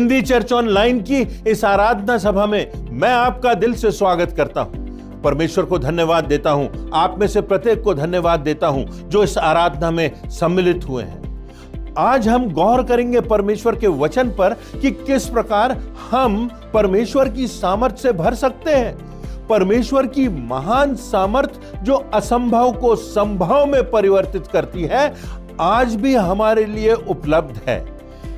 Hindi church online की इस आराधना सभा में मैं आपका दिल से स्वागत करता हूं। परमेश्वर को धन्यवाद देता हूं, आप में से प्रत्येक को धन्यवाद देता हूं जो इस आराधना में सम्मिलित हुए हैं। आज हम गौर करेंगे परमेश्वर के वचन पर कि किस प्रकार हम परमेश्वर की सामर्थ से भर सकते हैं। परमेश्वर की महान सामर्थ जो असंभव को संभव में परिवर्तित करती है, आज भी हमारे लिए उपलब्ध है।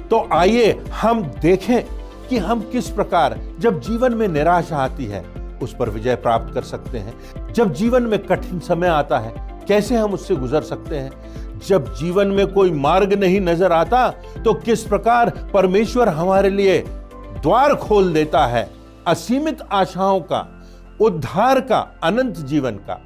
तो आइए हम देखें कि हम किस प्रकार जब जीवन में निराशा आती है उस पर विजय प्राप्त कर सकते हैं। जब जीवन में कठिन समय आता है कैसे हम उससे गुजर सकते हैं। जब जीवन में कोई मार्ग नहीं नजर आता तो किस प्रकार परमेश्वर हमारे लिए द्वार खोल देता है, असीमित आशाओं का, उद्धार का, अनंत जीवन का।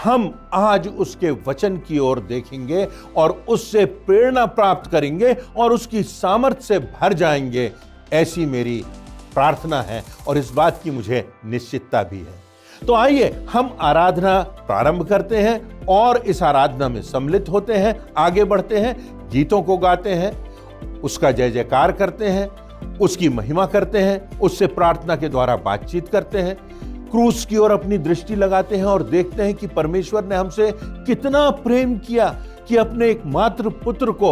हम आज उसके वचन की ओर देखेंगे और उससे प्रेरणा प्राप्त करेंगे और उसकी सामर्थ से भर जाएंगे, ऐसी मेरी प्रार्थना है और इस बात की मुझे निश्चितता भी है। तो आइए हम आराधना प्रारंभ करते हैं और इस आराधना में सम्मिलित होते हैं, आगे बढ़ते हैं, गीतों को गाते हैं, उसका जय जयकार करते हैं, उसकी महिमा करते हैं, उससे प्रार्थना के द्वारा बातचीत करते हैं, क्रूस की ओर अपनी दृष्टि लगाते हैं और देखते हैं कि परमेश्वर ने हमसे कितना प्रेम किया कि अपने एकमात्र पुत्र को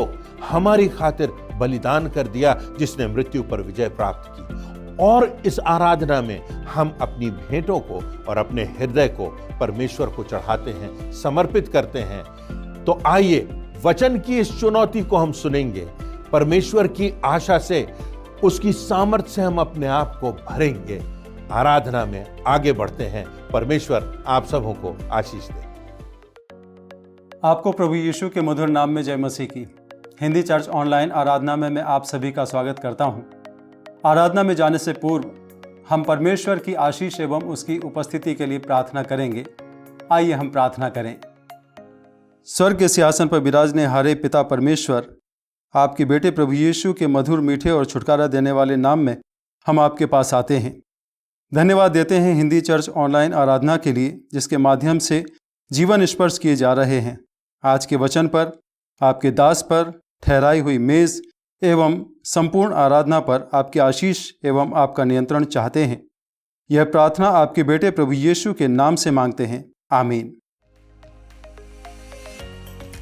हमारी खातिर बलिदान कर दिया, जिसने मृत्यु पर विजय प्राप्त की। और इस आराधना में हम अपनी भेंटों को और अपने हृदय को परमेश्वर को चढ़ाते हैं, समर्पित करते हैं। तो आइए वचन की इस चुनौती को हम सुनेंगे, परमेश्वर की आशा से, उसकी सामर्थ से हम अपने आप को भरेंगे। आराधना में आगे बढ़ते हैं। परमेश्वर आप सबों को आशीष दे। आपको प्रभु यीशु के मधुर नाम में जय मसीह की। हिंदी चर्च ऑनलाइन आराधना में मैं आप सभी का स्वागत करता हूं। आराधना में जाने से पूर्व हम परमेश्वर की आशीष एवं उसकी उपस्थिति के लिए प्रार्थना करेंगे। आइए हम प्रार्थना करें। स्वर्ग के सिंहासन पर विराजने हारे पिता परमेश्वर, आपके बेटे प्रभु यीशु के मधुर, मीठे और छुटकारा देने वाले नाम में हम आपके पास आते हैं। धन्यवाद देते हैं हिंदी चर्च ऑनलाइन आराधना के लिए, जिसके माध्यम से जीवन स्पर्श किए जा रहे हैं। आज के वचन पर, आपके दास पर ठहराई हुई मेज एवं संपूर्ण आराधना पर आपकी आशीष एवं आपका नियंत्रण चाहते हैं। यह प्रार्थना आपके बेटे प्रभु यीशु के नाम से मांगते हैं, आमीन।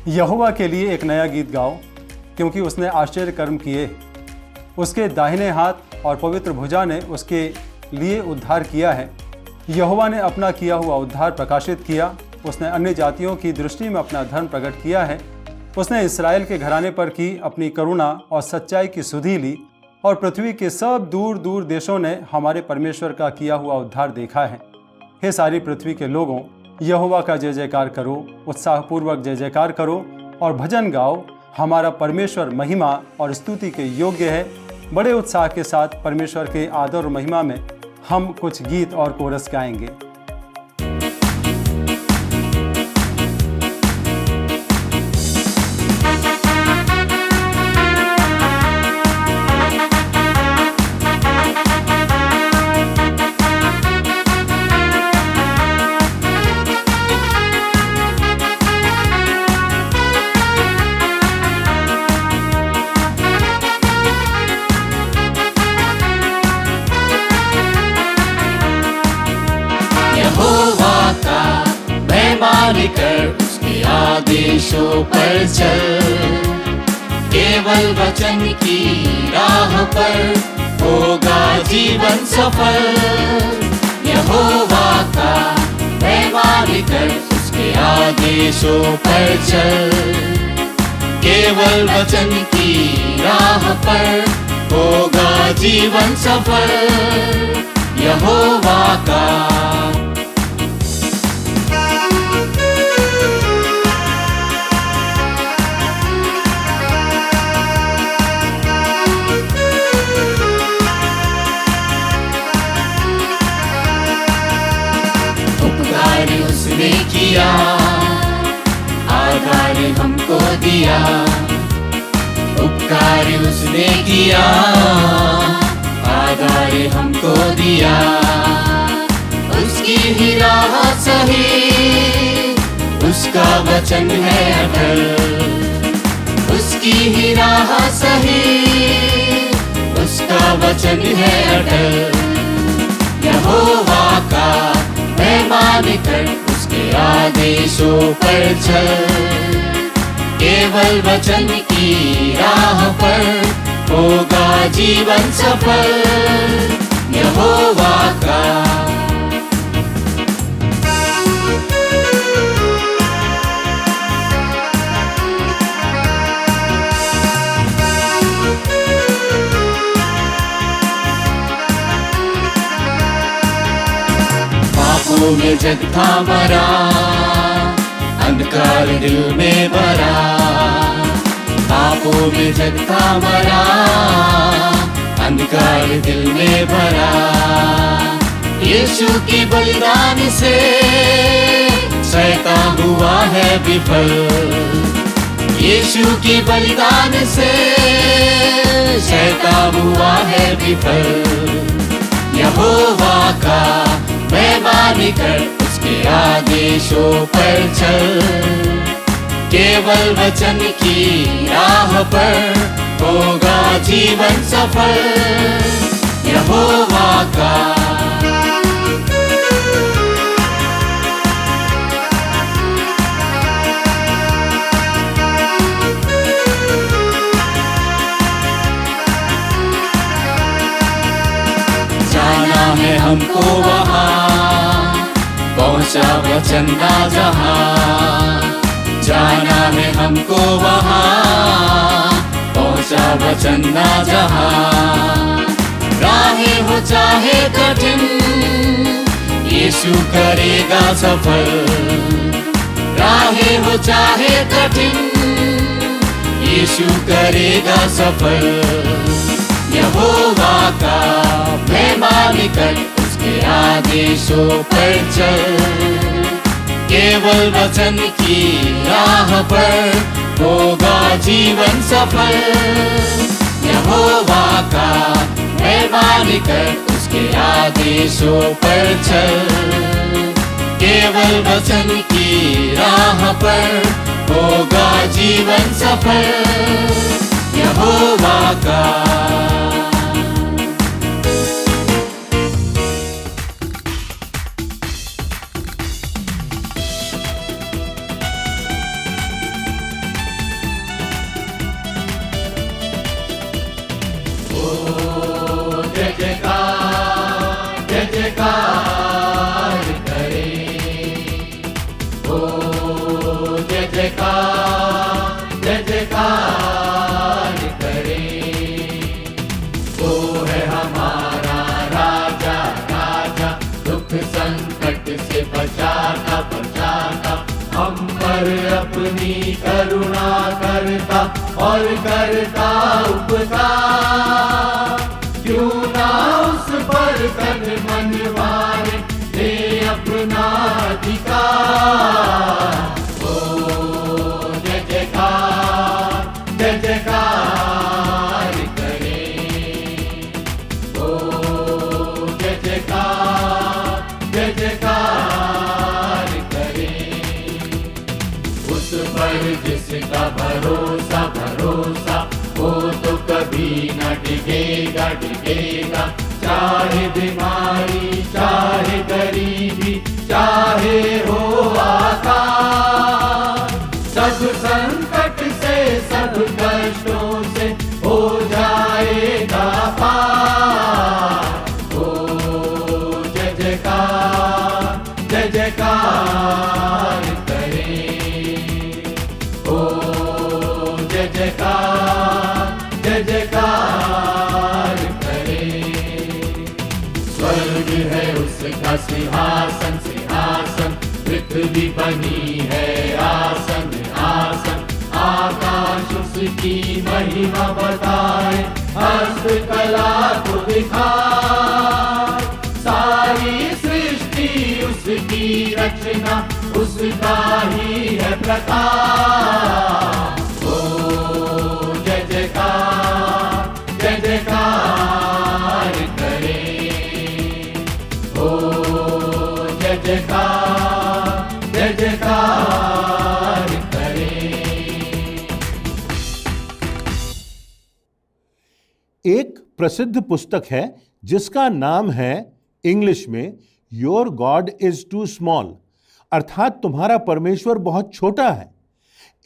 यहोवा के लिए एक नया गीत गाओ, क्योंकि उसने आश्चर्य कर्म किए। उसके दाहिने हाथ और पवित्र भुजा ने उसके लिए उद्धार किया है। यहोवा ने अपना किया हुआ उद्धार प्रकाशित किया। उसने अन्य जातियों की दृष्टि में अपना धर्म प्रकट किया है। उसने इस्राएल के घराने पर की अपनी करुणा और सच्चाई की सुधि ली, और पृथ्वी के सब दूर दूर देशों ने हमारे परमेश्वर का किया हुआ उद्धार देखा है। हे सारी पृथ्वी के लोगों, यहोवा का जय जयकार करो, उत्साहपूर्वक जय जयकार करो और भजन गाओ। हमारा परमेश्वर महिमा और स्तुति के योग्य है। बड़े उत्साह के साथ परमेश्वर के आदर और महिमा में हम कुछ गीत और कोरस गाएंगे। कर उसके आदेशों पर चल, केवल वचन की राह पर होगा जीवन सफल। यहोवा का बेईमानी कर उसके आदेशों पर चल, केवल वचन की राह पर होगा जीवन सफल। यहोवा का उसने किया, आधार हमको दिया। उपकार उसने किया, आधार हमको दिया। उसकी ही राह सही, उसका वचन है अटल। उसकी ही राह सही, उसका वचन है अटल। यहोवा का मैं मान कर उसके आदेशों पर चल। केवल वचन की राह पर होगा जीवन सफल। यहोवा का पापों में जग था मरा, अंधकार दिल में भरा। पापों में जग था मरा, अंधकार दिल में भरा। यीशु की बलिदान से शैतान हुआ है विफल। यीशु की बलिदान से शैतान हुआ है विफल। यहोवा का मैं मान कर उसके आदेशों पर चल। केवल वचन की राह पर होगा जीवन सफल। यहोवा का जाना है हमको वहाँ, पहुँचा वचन ना जहाँ। जाना है हमको वहाँ, पहुँचा वचन ना जहाँ। राहें हो चाहे कठिन, यीशु करेगा सफल। राहें हो चाहे कठिन, यीशु करेगा सफल। यहोवा का मैं मान कर उसके आदेशों पर चल। केवल वचन की राह पर होगा जीवन सफल। यहोवा का मैं मान कर उसके आदेशों पर चल। केवल वचन की राह पर होगा जीवन सफल। यहोवा का जयकार करे। ओ जय जयकार करे। वो है हमारा राजा राजा, दुख संकट से बचाता बचाता। हम पर अपनी करुणा करता और करता उपकार। क्यों ना उस पर तन मन मारे दे अपना अधिकार। ओ जय जयकार करे। ओ जय जयकार करे। उस पर जिसका भरोसा भरोसा, वो तो कभी न डिगेगा डिगेगा। चाहे बीमारी चाहे गरीबी चाहे हो आकाश, सब संकट से सब कष्टों से हो जाएगा पार। ओ जय जयकार करे। ओ जय जयकार करे। स्वर्ग है उसका सिंहासन सिंहासन, पृथ्वी बनी है आसन आसन। आकाश उसकी महिमा बताए, हस्तकला को दिखाए। सारी सृष्टि उसकी रचना, उसका ही है प्रकाश। ओ जय जयकार करे। ओ जय जयकार करे। एक प्रसिद्ध पुस्तक है जिसका नाम है इंग्लिश में your god is too small, अर्थात तुम्हारा परमेश्वर बहुत छोटा है।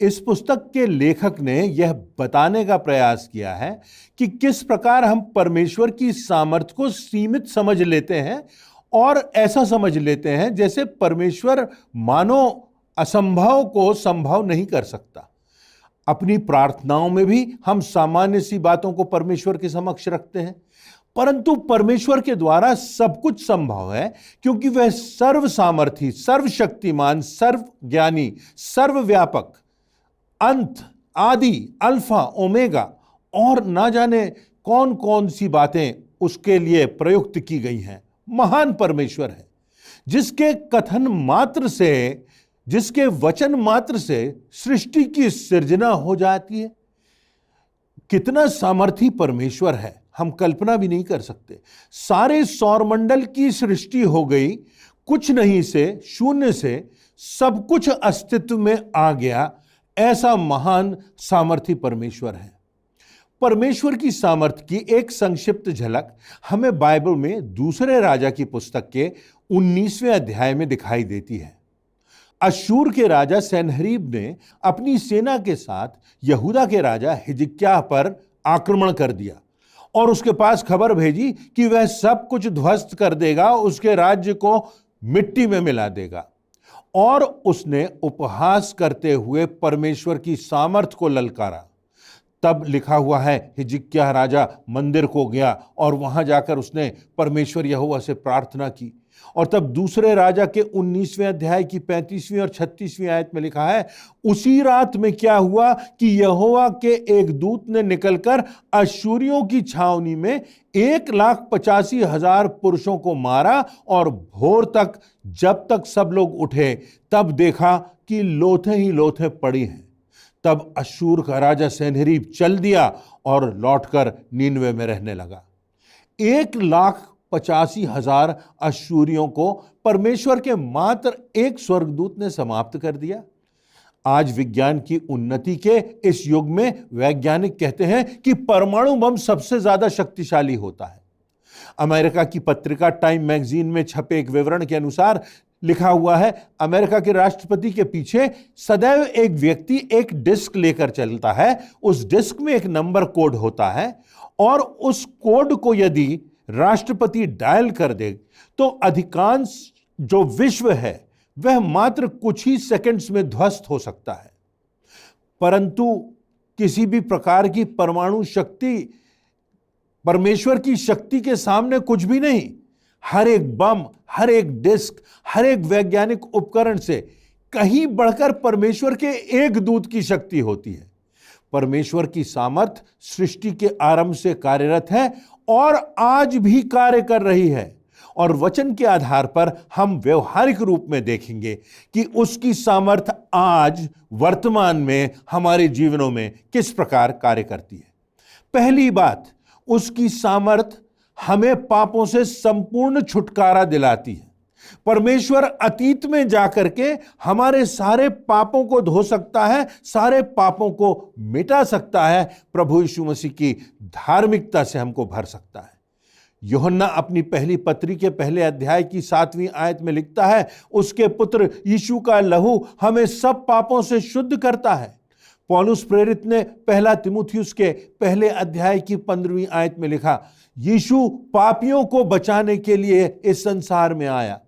इस पुस्तक के लेखक ने यह बताने का प्रयास किया है कि किस प्रकार हम परमेश्वर की सामर्थ्य को सीमित समझ लेते हैं और ऐसा समझ लेते हैं जैसे परमेश्वर मानो असंभव को संभव नहीं कर सकता। अपनी प्रार्थनाओं में भी हम सामान्य सी बातों को परमेश्वर के समक्ष रखते हैं, परंतु परमेश्वर के द्वारा सब कुछ संभव है, क्योंकि वह सर्व सामर्थी, सर्वशक्तिमान, सर्वज्ञानी, सर्वव्यापक, अंत, आदि, अल्फा, ओमेगा और ना जाने कौन कौन सी बातें उसके लिए प्रयुक्त की गई हैं। महान परमेश्वर है जिसके कथन मात्र से, जिसके वचन मात्र से सृष्टि की सृजना हो जाती है। कितना सामर्थी परमेश्वर है, हम कल्पना भी नहीं कर सकते। सारे सौरमंडल की सृष्टि हो गई, कुछ नहीं से, शून्य से सब कुछ अस्तित्व में आ गया। ऐसा महान सामर्थी परमेश्वर है। परमेश्वर की सामर्थ्य की एक संक्षिप्त झलक हमें बाइबल में दूसरे राजा की पुस्तक के 19वें अध्याय में दिखाई देती है। अश्शूर के राजा सनहेरीब ने अपनी सेना के साथ यहूदा के राजा हिजकिय्याह पर आक्रमण कर दिया और उसके पास खबर भेजी कि वह सब कुछ ध्वस्त कर देगा, उसके राज्य को मिट्टी में मिला देगा। और उसने उपहास करते हुए परमेश्वर की सामर्थ्य को ललकारा। तब लिखा हुआ है, हिजकिय्याह राजा मंदिर को गया और वहां जाकर उसने परमेश्वर यहोवा से प्रार्थना की। और तब दूसरे राजा के 19वें अध्याय की 35वीं और 36वीं आयत में लिखा है, उसी रात में क्या हुआ कि यहोवा के एक दूत ने निकलकर अश्शूरियों की छावनी में 1,85,000 पुरुषों को मारा और भोर तक, जब तक सब लोग उठे, तब देखा कि लोथें ही लोथें पड़ी हैं। तब अश्शूर का राजा सनहेरीब चल दिया और लौटकर नीनवे में रहने लगा। 1,85,000 अश्शूरियों को परमेश्वर के मात्र एक स्वर्गदूत ने समाप्त कर दिया। आज विज्ञान की उन्नति के इस युग में वैज्ञानिक कहते हैं कि परमाणु बम सबसे ज्यादा शक्तिशाली होता है। अमेरिका की पत्रिका टाइम मैगजीन में छपे एक विवरण के अनुसार लिखा हुआ है, अमेरिका के राष्ट्रपति के पीछे सदैव एक व्यक्ति एक डिस्क लेकर चलता है। उस डिस्क में एक नंबर कोड होता है और उस कोड को यदि राष्ट्रपति डायल कर दे तो अधिकांश जो विश्व है वह मात्र कुछ ही सेकंड्स में ध्वस्त हो सकता है। परंतु किसी भी प्रकार की परमाणु शक्ति परमेश्वर की शक्ति के सामने कुछ भी नहीं। हर एक बम, हर एक डिस्क, हर एक वैज्ञानिक उपकरण से कहीं बढ़कर परमेश्वर के एक दूत की शक्ति होती है। परमेश्वर की सामर्थ सृष्टि के आरंभ से कार्यरत है और आज भी कार्य कर रही है। और वचन के आधार पर हम व्यवहारिक रूप में देखेंगे कि उसकी सामर्थ आज वर्तमान में हमारे जीवनों में किस प्रकार कार्य करती है। पहली बात, उसकी सामर्थ हमें पापों से संपूर्ण छुटकारा दिलाती है। परमेश्वर अतीत में जाकर के हमारे सारे पापों को धो सकता है, सारे पापों को मिटा सकता है। प्रभु यीशु मसीह की धार्मिकता से हमको भर सकता है। यूहन्ना अपनी पहली पत्री के पहले अध्याय की 7वीं आयत में लिखता है, उसके पुत्र यीशु का लहू हमें सब पापों से शुद्ध करता है। पौलुस प्रेरित ने पहला तिमुथियुस के पहले अध्याय की 15वीं आयत में लिखा, यीशु पापियों को बचाने के लिए इस संसार में आया।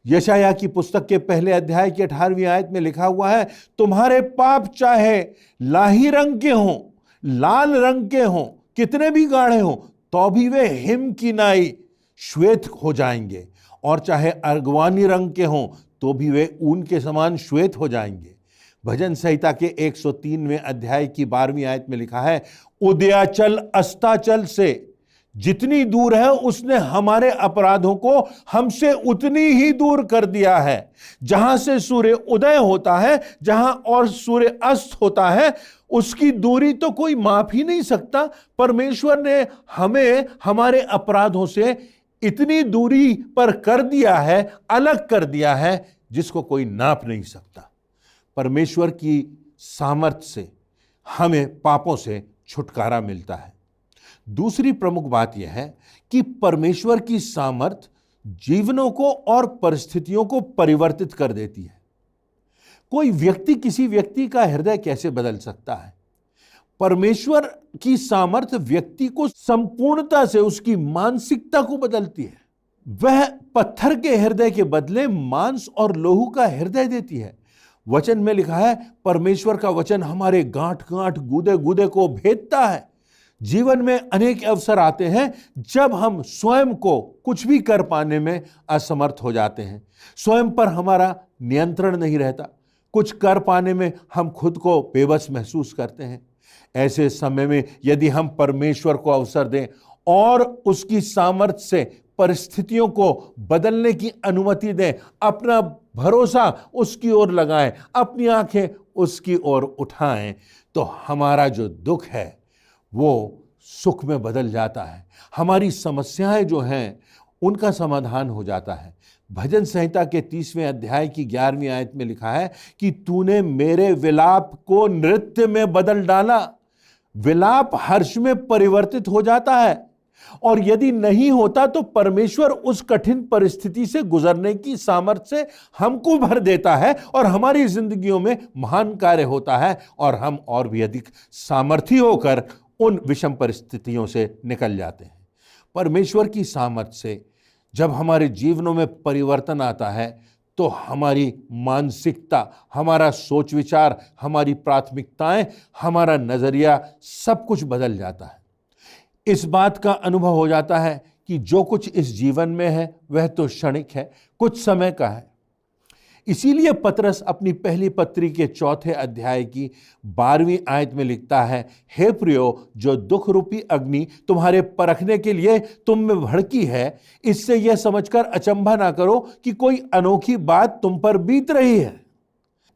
यशायाह की पुस्तक के पहले अध्याय की 18वीं आयत में लिखा हुआ है, तुम्हारे पाप चाहे लाही रंग के हों, लाल रंग के हों, कितने भी गाढ़े हों, तो भी वे हिम की नाई श्वेत हो जाएंगे, और चाहे अर्गवानी रंग के हों तो भी वे ऊन के समान श्वेत हो जाएंगे। भजन संहिता के 103वें अध्याय की 12वीं आयत में लिखा है, उदयाचल अस्ताचल से जितनी दूर है उसने हमारे अपराधों को हमसे उतनी ही दूर कर दिया है। जहां से सूर्य उदय होता है, जहां और सूर्य अस्त होता है, उसकी दूरी तो कोई माप ही नहीं सकता। परमेश्वर ने हमें हमारे अपराधों से इतनी दूरी पर कर दिया है, अलग कर दिया है, जिसको कोई नाप नहीं सकता। परमेश्वर की सामर्थ्य से हमें पापों से छुटकारा मिलता है। दूसरी प्रमुख बात यह है कि परमेश्वर की सामर्थ जीवनों को और परिस्थितियों को परिवर्तित कर देती है। कोई व्यक्ति किसी व्यक्ति का हृदय कैसे बदल सकता है? परमेश्वर की सामर्थ व्यक्ति को संपूर्णता से उसकी मानसिकता को बदलती है। वह पत्थर के हृदय के बदले मांस और लोहू का हृदय देती है। वचन में लिखा है, परमेश्वर का वचन हमारे गांठ गांठ गूदे गूदे को भेदता है। जीवन में अनेक अवसर आते हैं जब हम स्वयं को कुछ भी कर पाने में असमर्थ हो जाते हैं। स्वयं पर हमारा नियंत्रण नहीं रहता। कुछ कर पाने में हम खुद को बेबस महसूस करते हैं। ऐसे समय में यदि हम परमेश्वर को अवसर दें और उसकी सामर्थ्य से परिस्थितियों को बदलने की अनुमति दें, अपना भरोसा उसकी ओर लगाएं, अपनी आंखें उसकी ओर उठाएं, तो हमारा जो दुख है वो सुख में बदल जाता है। हमारी समस्याएं जो हैं उनका समाधान हो जाता है। भजन संहिता के 30वें अध्याय की 11वीं आयत में लिखा है कि तूने मेरे विलाप को नृत्य में बदल डाला। विलाप हर्ष में परिवर्तित हो जाता है, और यदि नहीं होता तो परमेश्वर उस कठिन परिस्थिति से गुजरने की सामर्थ्य से हमको भर देता है और हमारी जिंदगियों में महान कार्य होता है, और हम और भी अधिक सामर्थी होकर उन विषम परिस्थितियों से निकल जाते हैं। परमेश्वर की सामर्थ्य से जब हमारे जीवनों में परिवर्तन आता है तो हमारी मानसिकता, हमारा सोच विचार, हमारी प्राथमिकताएं, हमारा नजरिया सब कुछ बदल जाता है। इस बात का अनुभव हो जाता है कि जो कुछ इस जीवन में है वह तो क्षणिक है, कुछ समय का है। इसीलिए पतरस अपनी पहली पत्री के 4 अध्याय की 12वीं आयत में लिखता है, हे प्रियो, जो दुख रूपी अग्नि तुम्हारे परखने के लिए तुम में भड़की है, इससे यह समझकर अचंभा ना करो कि कोई अनोखी बात तुम पर बीत रही है।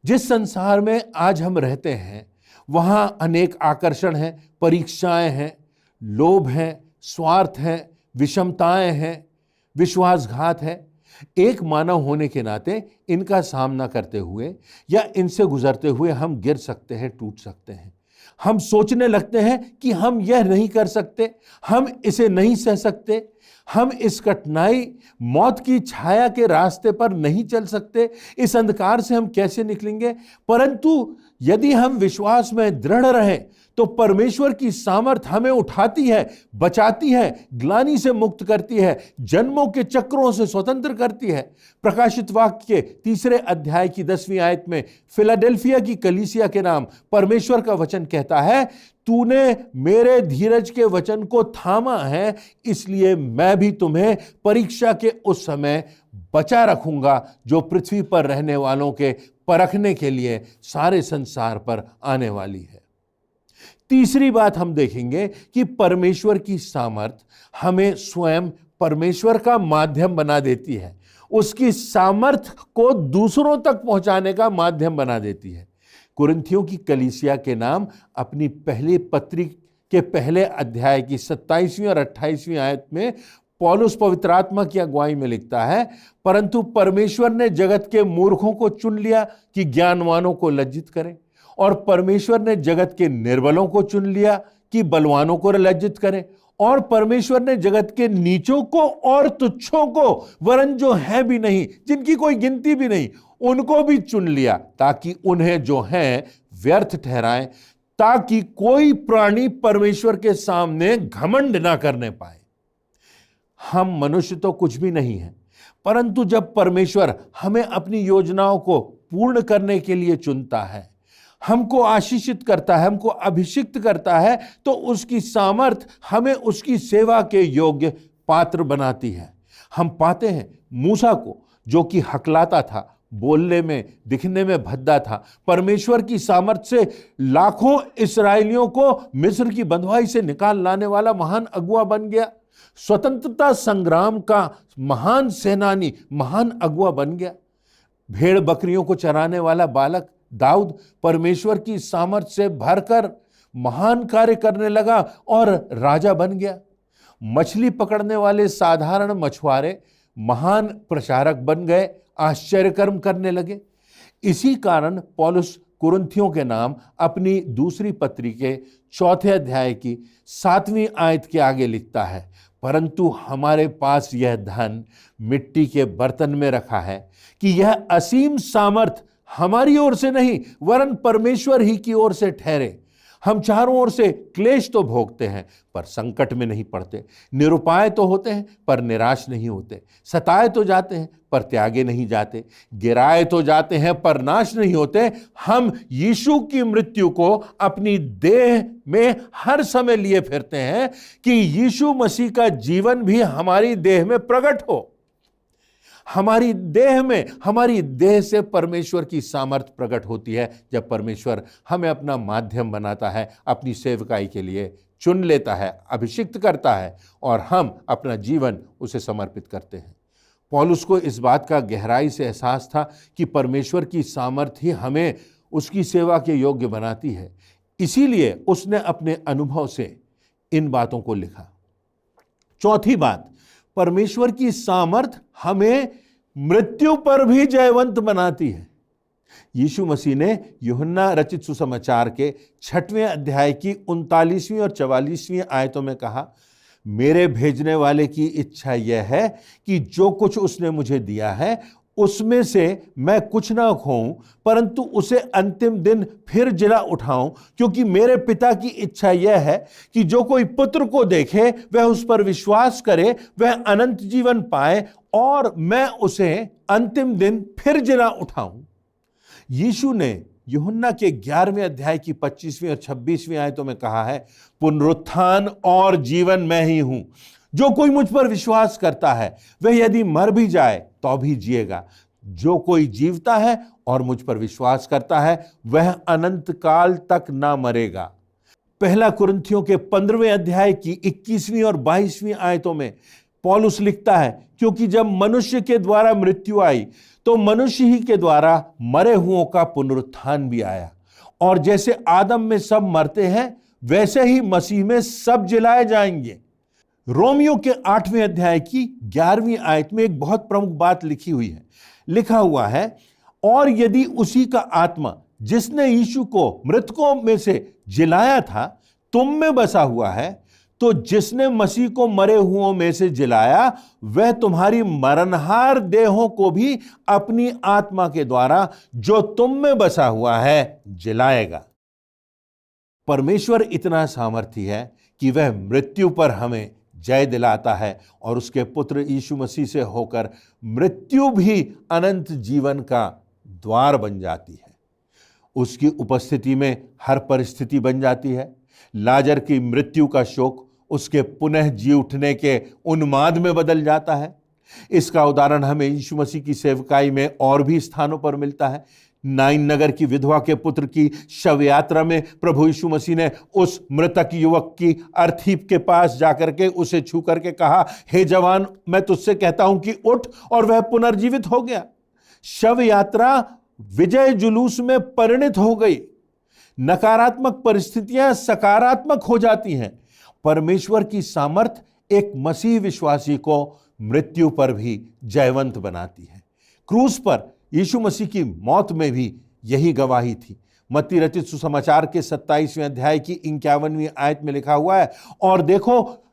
जिस संसार में आज हम रहते हैं वहां अनेक आकर्षण हैं, परीक्षाएं हैं, लोभ हैं, स्वार्थ हैं, विषमताएं हैं, विश्वासघात है। एक मानव होने के नाते इनका सामना करते हुए या इनसे गुजरते हुए हम गिर सकते हैं, टूट सकते हैं। हम सोचने लगते हैं कि हम यह नहीं कर सकते, हम इसे नहीं सह सकते, हम इस कठिनाई मौत की छाया के रास्ते पर नहीं चल सकते, इस अंधकार से हम कैसे निकलेंगे। परंतु यदि हम विश्वास में दृढ़ रहें तो परमेश्वर की सामर्थ हमें उठाती है, बचाती है, ग्लानि से मुक्त करती है, जन्मों के चक्रों से स्वतंत्र करती है। प्रकाशित वाक्य के 3 अध्याय की 10वीं आयत में फिलाडेल्फिया की कलीसिया के नाम परमेश्वर का वचन कहता है, तूने मेरे धीरज के वचन को थामा है, इसलिए मैं भी तुम्हें परीक्षा के उस समय बचा रखूंगा जो पृथ्वी पर रहने वालों के परखने के लिए सारे संसार पर आने वाली है। तीसरी बात हम देखेंगे कि परमेश्वर की सामर्थ हमें स्वयं परमेश्वर का माध्यम बना देती है, उसकी सामर्थ को दूसरों तक पहुंचाने का माध्यम बना देती है। कुरिन्थियों की कलीसिया के नाम अपनी पहली पत्री के पहले अध्याय की 27वीं और 28वीं आयत में पौलुस पवित्र आत्मा की अगुवाई में लिखता है, परंतु परमेश्वर ने जगत के मूर्खों को चुन लिया कि ज्ञानवानों को लज्जित करें, और परमेश्वर ने जगत के निर्बलों को चुन लिया कि बलवानों को लज्जित करें, और परमेश्वर ने जगत के नीचों को और तुच्छों को, वरन जो है भी नहीं, जिनकी कोई गिनती भी नहीं, उनको भी चुन लिया, ताकि उन्हें जो है व्यर्थ ठहराएं, ताकि कोई प्राणी परमेश्वर के सामने घमंड ना करने पाए। हम मनुष्य तो कुछ भी नहीं है, परंतु जब परमेश्वर हमें अपनी योजनाओं को पूर्ण करने के लिए चुनता है, हमको आशीषित करता है, हमको अभिषिक्त करता है, तो उसकी सामर्थ हमें उसकी सेवा के योग्य पात्र बनाती है। हम पाते हैं मूसा को, जो कि हकलाता था, बोलने में, दिखने में भद्दा था, परमेश्वर की सामर्थ से लाखों इस्राएलियों को मिस्र की बंधुआई से निकाल लाने वाला महान अगुआ बन गया। स्वतंत्रता संग्राम का महान सेनानी, महान अगुआ बन गया। भेड़ बकरियों को चराने वाला बालक दाऊद परमेश्वर की सामर्थ से भरकर महान कार्य करने लगा और राजा बन गया। मछली पकड़ने वाले साधारण मछुआरे महान प्रचारक बन गए, आश्चर्य कर्म करने लगे। इसी कारण पौलुस कुरिन्थियों के नाम अपनी दूसरी पत्री के चौथे अध्याय की 7वीं आयत के आगे लिखता है, परंतु हमारे पास यह धन मिट्टी के बर्तन में रखा है कि यह असीम सामर्थ हमारी ओर से नहीं वरन परमेश्वर ही की ओर से ठहरे। हम चारों ओर से क्लेश तो भोगते हैं पर संकट में नहीं पड़ते, निरुपाय तो होते हैं पर निराश नहीं होते, सताए तो जाते हैं पर त्यागे नहीं जाते, गिराए तो जाते हैं पर नाश नहीं होते। हम यीशु की मृत्यु को अपनी देह में हर समय लिए फिरते हैं कि यीशु मसीह का जीवन भी हमारी देह में प्रकट हो। हमारी देह में, हमारी देह से परमेश्वर की सामर्थ प्रकट होती है जब परमेश्वर हमें अपना माध्यम बनाता है, अपनी सेवकाई के लिए चुन लेता है, अभिषिक्त करता है और हम अपना जीवन उसे समर्पित करते हैं। पौलुस को इस बात का गहराई से एहसास था कि परमेश्वर की सामर्थ ही हमें उसकी सेवा के योग्य बनाती है, इसीलिए उसने अपने अनुभव से इन बातों को लिखा। चौथी बात, परमेश्वर की सामर्थ हमें मृत्यु पर भी जयवंत बनाती है। यीशु मसीह ने यूहन्ना रचित सुसमाचार के 6वें अध्याय की 39वीं और 44वीं आयतों में कहा, मेरे भेजने वाले की इच्छा यह है कि जो कुछ उसने मुझे दिया है उसमें से मैं कुछ ना खोऊं, परंतु उसे अंतिम दिन फिर जिला उठाऊं, क्योंकि मेरे पिता की इच्छा यह है कि जो कोई पुत्र को देखे वह उस पर विश्वास करे, वह अनंत जीवन पाए और मैं उसे अंतिम दिन फिर जिला उठाऊं। यीशु ने यूहन्ना के 11वें अध्याय की 25वीं और 26वीं आयतों में कहा है, पुनरुत्थान और जीवन मैं ही हूं, जो कोई मुझ पर विश्वास करता है वह यदि मर भी जाए तो भी जिएगा, जो कोई जीवता है और मुझ पर विश्वास करता है वह अनंत काल तक ना मरेगा। पहला कुरिन्थियों के 15वें अध्याय की 21वीं और 22वीं आयतों में पौलुस लिखता है, क्योंकि जब मनुष्य के द्वारा मृत्यु आई तो मनुष्य ही के द्वारा मरे हुओं का पुनरुत्थान भी आया, और जैसे आदम में सब मरते हैं वैसे ही मसीह में सब जिलाए जाएंगे। रोमियो के 8वें अध्याय की 11वीं आयत में एक बहुत प्रमुख बात लिखी हुई है, लिखा हुआ है, और यदि उसी का आत्मा जिसने यीशु को मृतकों में से जिलाया था तुम में बसा हुआ है, तो जिसने मसीह को मरे हुओं में से जिलाया वह तुम्हारी मरणहार देहों को भी अपनी आत्मा के द्वारा जो तुम में बसा हुआ है जिलाएगा। परमेश्वर इतना सामर्थी है कि वह मृत्यु पर हमें जय दिलाता है और उसके पुत्र यीशु मसीह से होकर मृत्यु भी अनंत जीवन का द्वार बन जाती है। उसकी उपस्थिति में हर परिस्थिति बन जाती है। लाजर की मृत्यु का शोक उसके पुनः जी उठने के उन्माद में बदल जाता है। इसका उदाहरण हमें यीशु मसीह की सेवकाई में और भी स्थानों पर मिलता है। नाइन नगर की विधवा के पुत्र की शव यात्रा में प्रभु यीशु मसीह ने उस मृतक युवक की अर्थी के पास जाकर के उसे छू करके कहा, हे जवान, मैं तुझसे कहता हूं कि उठ, और वह पुनर्जीवित हो गया। शव यात्रा विजय जुलूस में परिणत हो गई। नकारात्मक परिस्थितियां सकारात्मक हो जाती हैं। परमेश्वर की सामर्थ एक मसीह विश्वासी को मृत्यु पर भी जयवंत बनाती है। क्रूस पर यीशु मसीह की मौत में भी यही गवाही थी। मत्ती रचित सुसमाचार के 27वें अध्याय की 51वीं आयत में लिखा हुआ है, और देखो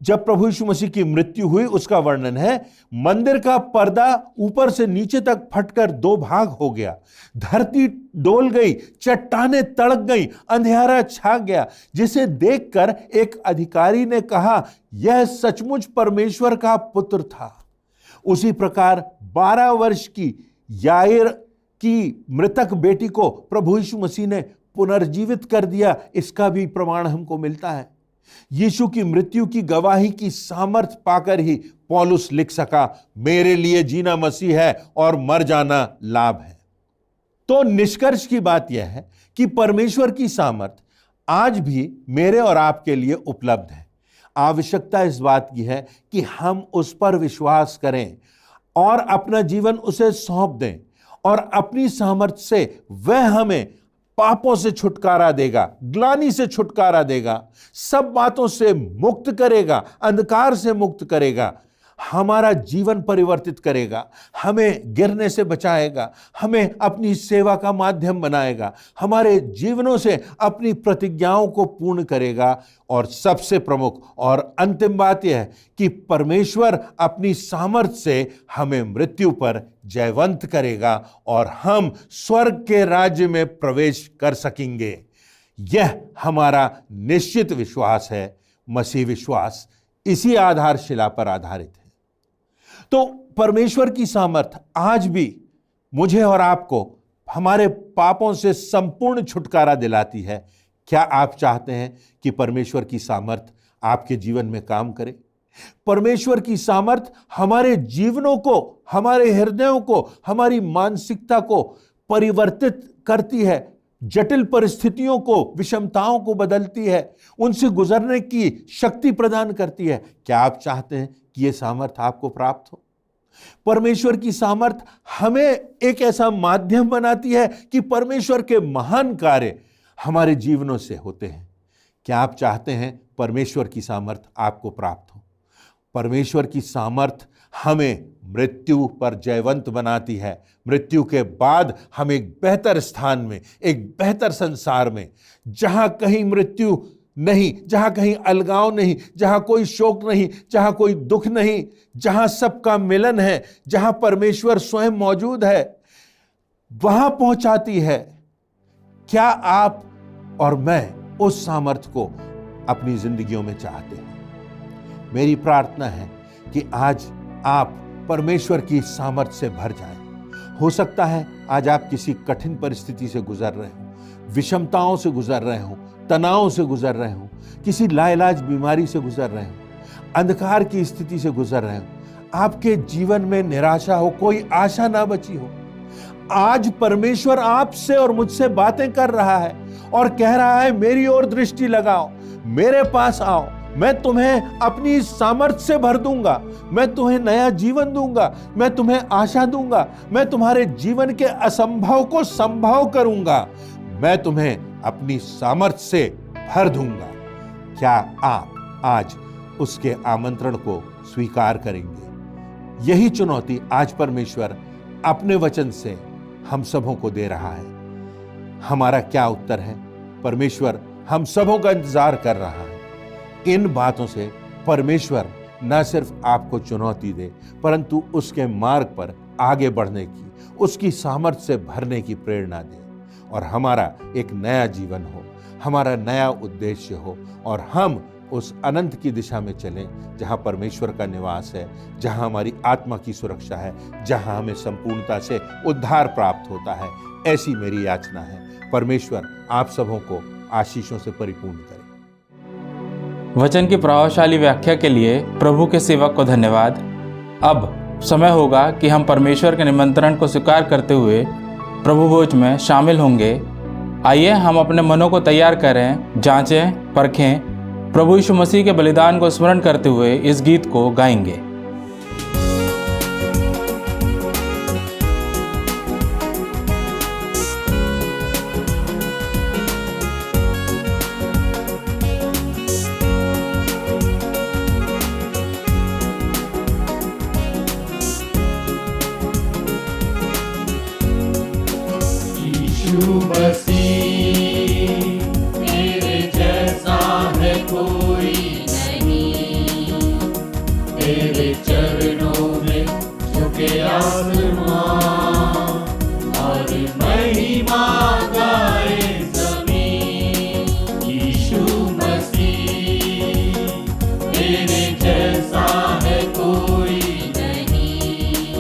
जब प्रभु यीशु मसीह की मृत्यु हुई उसका वर्णन है, मंदिर का पर्दा ऊपर से नीचे तक फटकर 2 भाग हो गया, धरती डोल गई, चट्टानें तड़क गई, अंधेरा छा गया, जिसे देखकर एक अधिकारी ने कहा, यह सचमुच परमेश्वर का पुत्र था। उसी प्रकार 12 वर्ष की याईर की मृतक बेटी को प्रभु यीशु मसीह ने पुनर्जीवित कर दिया, इसका भी प्रमाण हमको मिलता है। यीशु की मृत्यु की गवाही की सामर्थ पाकर ही पौलुस लिख सका, मेरे लिए जीना मसीह है और मर जाना लाभ है। तो निष्कर्ष की बात यह है कि परमेश्वर की सामर्थ आज भी मेरे और आपके लिए उपलब्ध है। आवश्यकता इस बात की है कि हम उस पर विश्वास करें और अपना जीवन उसे सौंप दें, और अपनी सामर्थ से वह हमें पापों से छुटकारा देगा, ग्लानि से छुटकारा देगा, सब बातों से मुक्त करेगा, अंधकार से मुक्त करेगा, हमारा जीवन परिवर्तित करेगा, हमें गिरने से बचाएगा, हमें अपनी सेवा का माध्यम बनाएगा, हमारे जीवनों से अपनी प्रतिज्ञाओं को पूर्ण करेगा। और सबसे प्रमुख और अंतिम बात यह है कि परमेश्वर अपनी सामर्थ्य से हमें मृत्यु पर जयवंत करेगा और हम स्वर्ग के राज्य में प्रवेश कर सकेंगे। यह हमारा निश्चित विश्वास है, मसीह विश्वास इसी आधारशिला पर आधारित है। तो परमेश्वर की सामर्थ आज भी मुझे और आपको हमारे पापों से संपूर्ण छुटकारा दिलाती है। क्या आप चाहते हैं कि परमेश्वर की सामर्थ आपके जीवन में काम करे? परमेश्वर की सामर्थ हमारे जीवनों को, हमारे हृदयों को, हमारी मानसिकता को परिवर्तित करती है, जटिल परिस्थितियों को, विषमताओं को बदलती है, उनसे गुजरने की शक्ति प्रदान करती है। क्या आप चाहते हैं कि यह सामर्थ आपको प्राप्त हो? परमेश्वर की सामर्थ हमें एक ऐसा माध्यम बनाती है कि परमेश्वर के महान कार्य हमारे जीवनों से होते हैं। क्या आप चाहते हैं परमेश्वर की सामर्थ आपको प्राप्त हो? परमेश्वर की सामर्थ हमें मृत्यु पर जयवंत बनाती है। मृत्यु के बाद हम एक बेहतर स्थान में, एक बेहतर संसार में, जहां कहीं मृत्यु नहीं, जहां कहीं अलगाव नहीं, जहां कोई शोक नहीं, जहां कोई दुख नहीं, जहां सबका मिलन है, जहां परमेश्वर स्वयं मौजूद है, वहां पहुंचाती है। क्या आप और मैं उस सामर्थ्य को अपनी जिंदगियों में चाहते हैं? मेरी प्रार्थना है कि आज आप परमेश्वर की सामर्थ्य से भर जाएं। हो सकता है आज आप किसी कठिन परिस्थिति से गुजर रहे हो, विषमताओं से गुजर रहे हो, तनाव से गुजर रहे हो, किसी लाइलाज बीमारी से गुजर रहे हो, अंधकार की स्थिति से गुजर रहे हो, आपके जीवन में निराशा हो, कोई आशा ना बची हो। आज परमेश्वर आपसे और मुझसे बातें कर रहा है और कह रहा है, मेरी ओर दृष्टि लगाओ, मेरे पास आओ, मैं तुम्हें अपनी सामर्थ्य से भर दूंगा, मैं तुम्हें नया जीवन दूंगा, मैं तुम्हें आशा दूंगा, मैं तुम्हारे जीवन के असंभव को संभव करूंगा, मैं तुम्हें अपनी सामर्थ्य से भर दूंगा। क्या आप आज उसके आमंत्रण को स्वीकार करेंगे? यही चुनौती आज परमेश्वर अपने वचन से हम सबों को दे रहा है। हमारा क्या उत्तर है? परमेश्वर हम सबों का इंतजार कर रहा है। इन बातों से परमेश्वर न सिर्फ आपको चुनौती दे, परंतु उसके मार्ग पर आगे बढ़ने की, उसकी सामर्थ्य से भरने की प्रेरणा दे और हमारा एक नया जीवन हो, हमारा नया उद्देश्य हो और हम उस अनंत की दिशा में चलें जहां परमेश्वर का निवास है, जहां हमारी आत्मा की सुरक्षा है, जहां हमें संपूर्णता से उद्धार प्राप्त होता है। ऐसी मेरी याचना है। परमेश्वर आप सबों को आशीषों से परिपूर्ण करे। वचन की प्रभावशाली व्याख्या के लिए प्रभु के सेवक को धन्यवाद। अब समय होगा कि हम परमेश्वर के निमंत्रण को स्वीकार करते हुए प्रभु भोज में शामिल होंगे। आइए हम अपने मनों को तैयार करें, जांचें, परखें, प्रभु यीशु मसीह के बलिदान को स्मरण करते हुए इस गीत को गाएंगे। यीशु मसीह तेरे जैसा है कोई नहीं, तेरे चरणों में झुके आसमां और महिमा गाए ज़मीन। यीशु मसीह तेरे जैसा है कोई नहीं,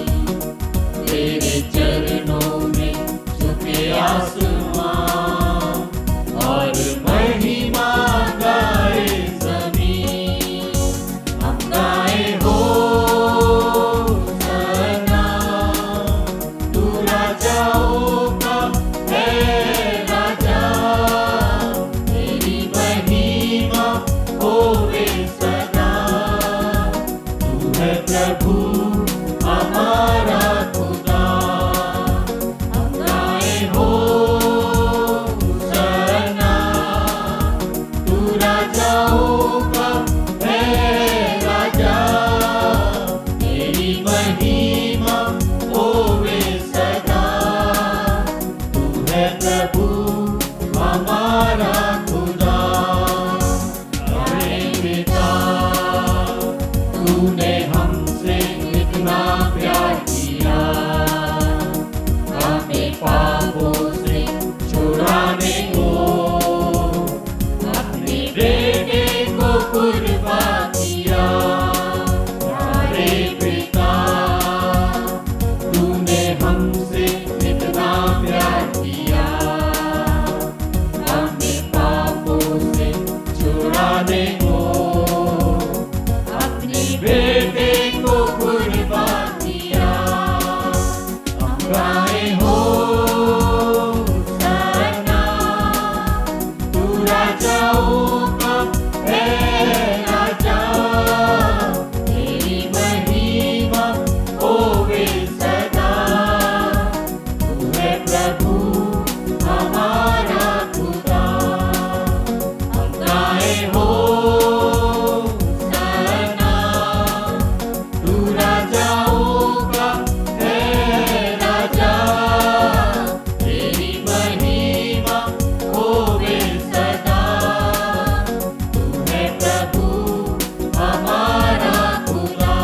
तेरे चरणों में झुके आसमां प्रभु हमारा खुदा। हम गाए हो सना, तू राजाओं का है राजा, तेरी महिमा होवे सदा। तू है प्रभु हमारा खुदा,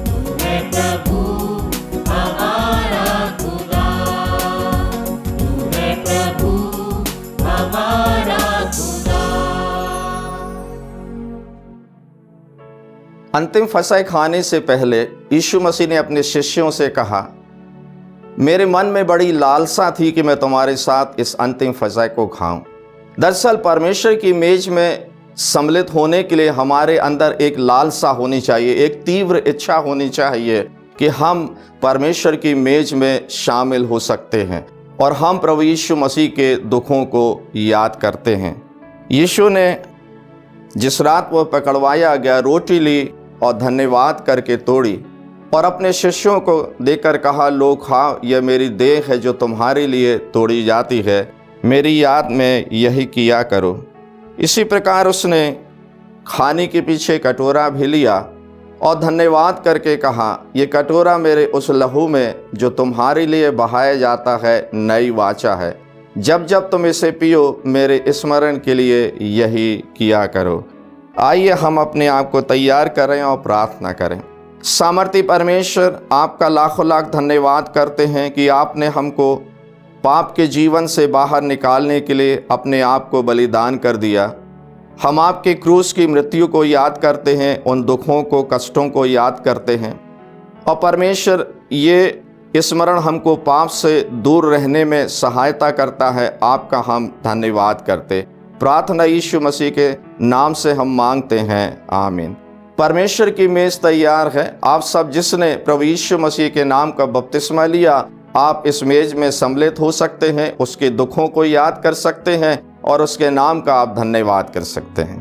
तू है प्रभु हमारा खुदा, तू है प्रभु हमारा खुदा। अंतिम फसह खाने से पहले यीशु मसीह ने अपने शिष्यों से कहा, मेरे मन में बड़ी लालसा थी कि मैं तुम्हारे साथ इस अंतिम फसह को खाऊं। दरअसल परमेश्वर की मेज में सम्मिलित होने के लिए हमारे अंदर एक लालसा होनी चाहिए, एक तीव्र इच्छा होनी चाहिए कि हम परमेश्वर की मेज में शामिल हो सकते हैं और हम प्रभु यीशु मसीह के दुखों को याद करते हैं। यीशु ने जिस रात वो पकड़वाया गया रोटी ली और धन्यवाद करके तोड़ी और अपने शिष्यों को देकर कहा, लो खाओ, यह मेरी देह है जो तुम्हारे लिए तोड़ी जाती है, मेरी याद में यही किया करो। इसी प्रकार उसने खाने के पीछे कटोरा भी लिया और धन्यवाद करके कहा, ये कटोरा मेरे उस लहू में जो तुम्हारे लिए बहाया जाता है नई वाचा है। जब जब तुम इसे पियो मेरे स्मरण के लिए यही किया करो। आइए हम अपने आप को तैयार करें और प्रार्थना करें। सामर्थी परमेश्वर, आपका लाखों लाख धन्यवाद करते हैं कि आपने हमको पाप के जीवन से बाहर निकालने के लिए अपने आप को बलिदान कर दिया। हम आपके क्रूस की मृत्यु को याद करते हैं, उन दुखों को, कष्टों को याद करते हैं और परमेश्वर ये स्मरण हमको पाप से दूर रहने में सहायता करता है। आपका हम धन्यवाद करते। प्रार्थना यीशु मसीह के नाम से हम मांगते हैं, आमीन। परमेश्वर की मेज तैयार है। आप सब जिसने प्रभु यीशु मसीह के नाम का बपतिस्मा लिया, आप इस मेज में सम्मिलित हो सकते हैं, उसके दुखों को याद कर सकते हैं और उसके नाम का आप धन्यवाद कर सकते हैं।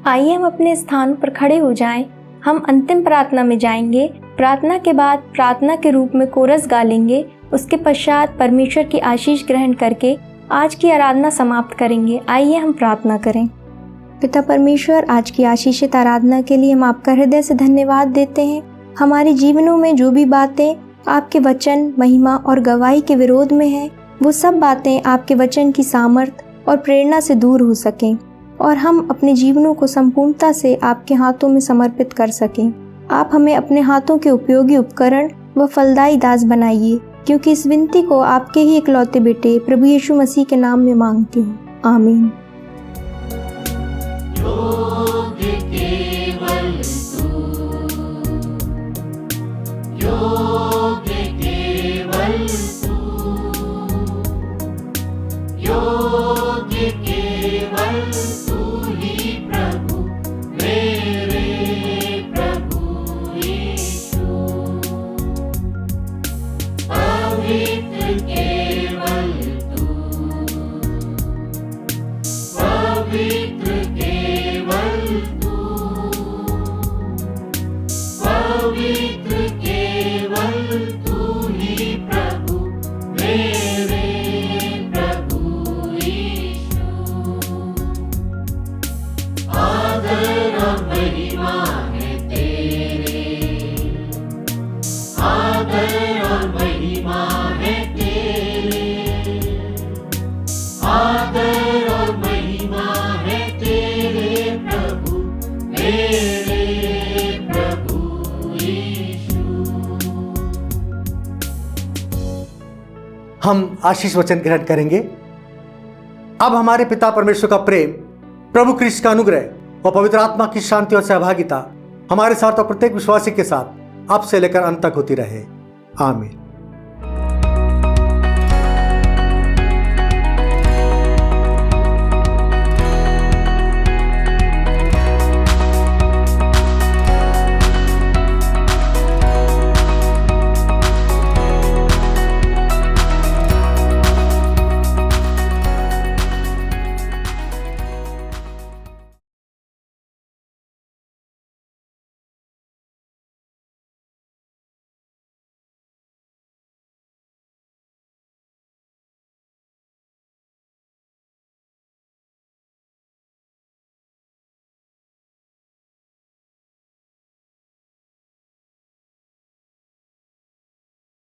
आइए हम अपने स्थान पर खड़े हो जाएं। हम अंतिम प्रार्थना में जाएंगे। प्रार्थना के बाद प्रार्थना के रूप में कोरस गा लेंगे। उसके पश्चात परमेश्वर की आशीष ग्रहण करके आज की आराधना समाप्त करेंगे। आइए हम प्रार्थना करें। पिता परमेश्वर, आज की आशीषित आराधना के लिए हम आपका हृदय से धन्यवाद देते हैं। हमारे जीवनों में जो भी बातें आपके वचन, महिमा और गवाही के विरोध में हैं, वो सब बातें आपके वचन की सामर्थ और प्रेरणा से दूर हो सकें और हम अपने जीवनों को संपूर्णता से आपके हाथों में समर्पित कर सकें। आप हमें अपने हाथों के उपयोगी उपकरण व फलदायी दास बनाइए, क्योंकि इस विनती को आपके ही इकलौते बेटे प्रभु यीशु मसीह के नाम में मांगती हूँ, आमीन। योग्य केवल तू, योग्य केवल तू, योग्य केवल तू ही प्रभु, मेरे हम आशीष वचन ग्रहण करेंगे। अब हमारे पिता परमेश्वर का प्रेम, प्रभु क्रिस्त का अनुग्रह और पवित्र आत्मा की शांति और सहभागिता हमारे साथ और प्रत्येक विश्वासी के साथ अब से लेकर अंत तक होती रहे। आमीन।